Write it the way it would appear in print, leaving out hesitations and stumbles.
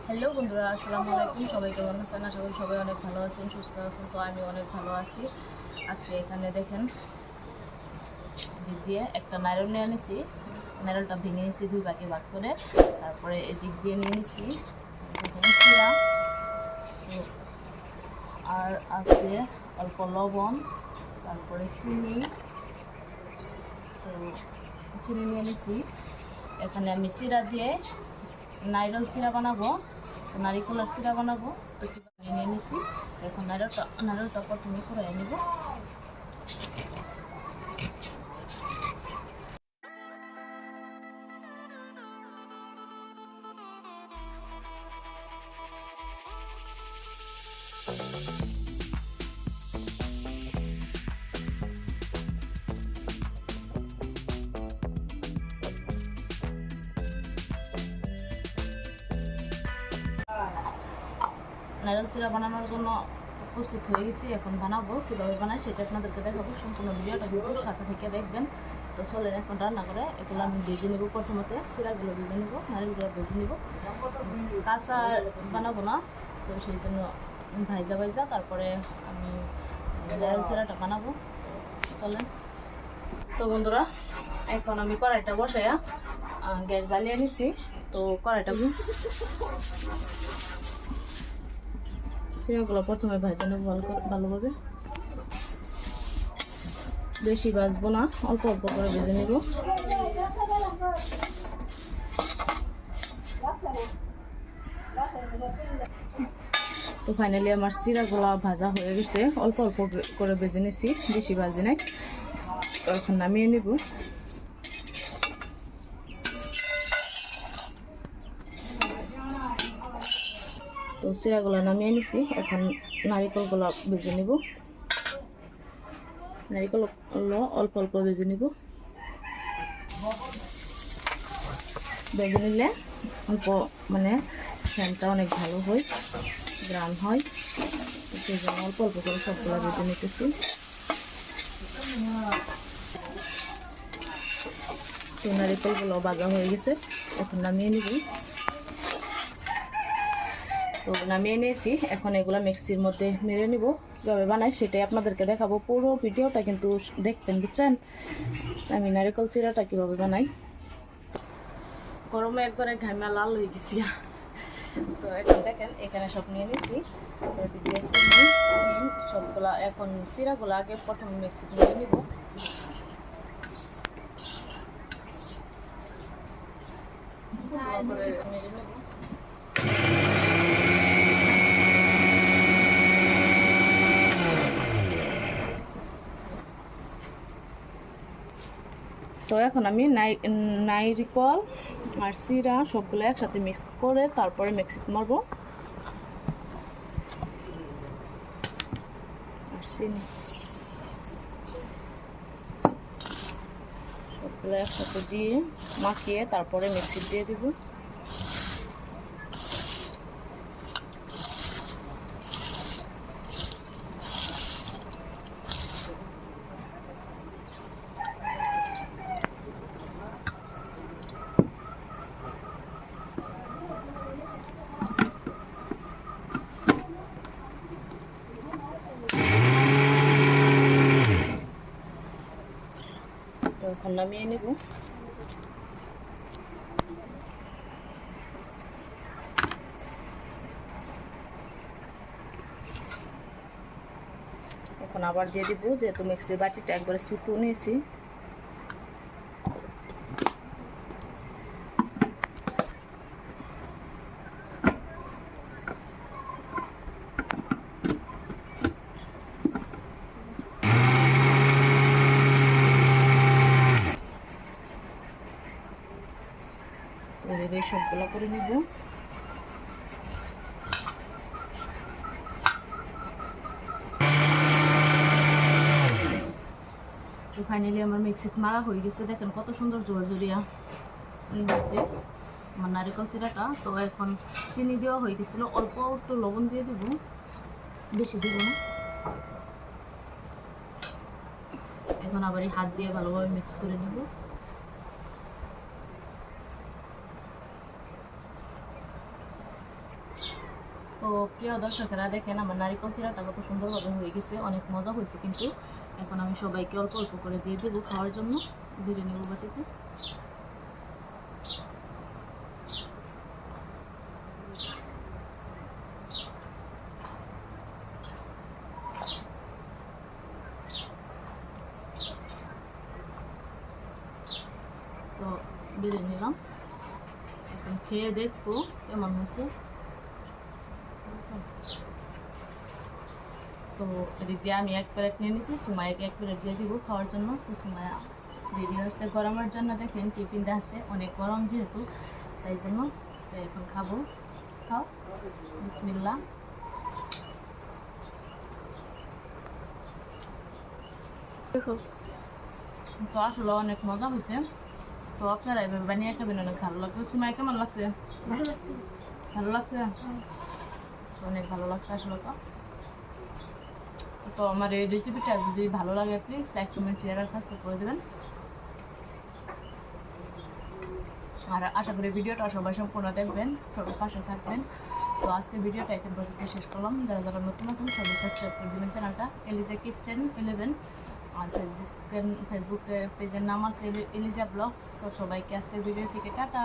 Hello বন্ধুরা, আসসালামু আলাইকুম। সবাই কেমন আছেন? আশা করি সবাই অনেক ভালো আছেন, সুস্থ আছেন। তো আমি অনেক ভালো আছি। আজকে এখানে দেখেন দিক দিয়ে একটা নারকেল নিয়ে নিয়েছি। নারকেলটা ভেঙে নিয়েছি দুই ভাগে ভাগ করে। তারপরে এদিক দিয়ে নিয়ে নিয়েছি দেখেন চিরা, তো আর আছে অল্প লবণ, তারপরে চিনি। তো চিনি নিয়ে নিয়েছি। এখানে আমি চিরা দিয়ে নারকেল চিরা বানাবো, তো নারিকেলের চিরা বানাবো। তো নিয়ে নিছি। এখন নারকেলটা প্রথমে করে নিব। নারকেল চিরা বানানোর জন্য প্রস্তুত হয়ে গেছি। এখন বানাবো, কীভাবে বানাই সেটা আপনাদেরকে দেখাবো। সম্পূর্ণ ভিডিওটা কিন্তু সাথে থেকে দেখবেন। তো চলেন এখন রান্না করে এগুলো আমি ভেজে নেবো। প্রথমতে চিরাগুলো ভেজে নেবো, নারকেলগুলো ভেজে নেবো। কাঁচা বানাবো না, তো সেই জন্য ভাজা ভাজা তারপরে আমি নারকেল চিরাটা বানাবো। চলেন। তো বন্ধুরা, এখন আমি কড়াইটা বসাইয়া গ্যাস জ্বালিয়ে নিছি। তো কড়াইটা চিরাগুলো প্রথমে ভেজে নেবো ভালোভাবে। বেশি ভাজবো না, অল্প অল্প করে ভেজে নেব। তো ফাইনালি আমার চিরাগুলো ভাজা হয়ে গেছে। অল্প অল্প করে ভেজে নিছি, বেশি ভাজি নাই। তো এখন নামিয়ে নেব। তো চিরাগুলো নামিয়ে নিছি। এখন নারিকেলগুলো ভেজে নেব। নারিকেলগুলো অল্প অল্প ভেজে নেব। ভেজে নিলে অল্প মানে স্যানটা অনেক ভালো হয়, গ্রাম হয়। সেই জন্য অল্প অল্প করে সবগুলো ভেজে নিতেছি। তো নারিকেলগুলো ভাজা হয়ে গেছে, এখন নামিয়ে নিব। তো নামিয়ে নিয়েছি। এখন এগুলো মিক্সির মধ্যে মেরে নিব। কীভাবে বানাই সেটাই আপনাদেরকে দেখাবো। পুরো ভিডিওটা কিন্তু দেখবেন, বুঝছেন? আমি নারিকেল চিরাটা কীভাবে বানাই। গরমে একবারে ঘামা লাল হয়ে গেছি। তো এখন দেখেন এখানে সব নিয়ে নিয়েছি। সবগুলা এখন চিরাগুলো আগে প্রথম মিক্সিতে নিয়ে নিব। মেরে নেব। তো এখন আমি নারিকেল আর চিরা সবগুলো একসাথে মিক্স করে তারপরে মিক্সিতে মারবো। আর চিনি সবগুলো একসাথে দিয়ে মাখিয়ে তারপরে মিক্সি দিয়ে দিব। তো এখন নামিয়ে নেব। এখন আবার দিয়ে দিব, যেহেতু মিক্সির বাটিটা একবারে ছোটো নিয়েছি। এভাবে সবগুলো করে নিব। তো ফাইনালি আমার মিক্সিতে মারা হয়ে গেছে। দেখেন কত সুন্দর জোরজোরিয়া হয়েছে আমার নারিকেল চিরাটা। তো এখন চিনি দেওয়া হয়ে গেছিলো, অল্প একটু লবণ দিয়ে দিব, বেশি দিব না। এখন আবার এই হাত দিয়ে ভালোভাবে মিক্স করে নেব। তো প্রিয় দর্শকেরা দেখেন আমার নারিকেল চিরাটা কত সুন্দরভাবে হয়ে গেছে, অনেক মজা হয়েছে কিন্তু। এখন আমি সবাইকে অল্প অল্প করে দিয়ে দেবো খাওয়ার জন্য, দিয়ে নেবো বাটিতে। তো বেড়ে নিলাম, এখন খেয়ে দেখবো কেমন হয়েছে। তো এদিক দিয়ে আমি এক প্লেট নিয়ে নিয়েছি, সুমাইকে এক প্লেট দিয়ে দিব খাওয়ার জন্য। তো সুমায়া রেডি হচ্ছে গরমের জন্য, দেখেন টিফিনটা আছে, অনেক গরম যেহেতু, তাই জন্য। তো এখন খাবো, খাও, বিসমিল্লাহ। তো আসলে অনেক মজা হয়েছে, তো আপনারা এভাবে বানিয়ে খাবেন, অনেক ভালো লাগবে। সুমাই কেমন লাগছে? ভালো লাগছে। ভালো লাগছে, অনেক ভালো লাগছে আসলে। তো আমার এই রেসিপিটা যদি ভালো লাগে প্লিজ লাইক কমেন্ট শেয়ার আর সাবস্ক্রাইব করে দেবেন। আর আশা করি ভিডিওটা সবাই সম্পূর্ণ দেখবেন, সবাই পাশে থাকবেন। তো আজকের ভিডিওটা এখন পর্যন্ত শেষ করলাম। যারা যারা নতুন নতুন সবাই সাবস্ক্রাইব করে দেবেন চ্যানেলটা এলিজা কিচেন 11। আর ফেসবুক পেজের নাম আছে এলিজা ব্লগস। তো সবাইকে আজকের ভিডিও থেকে টাটা।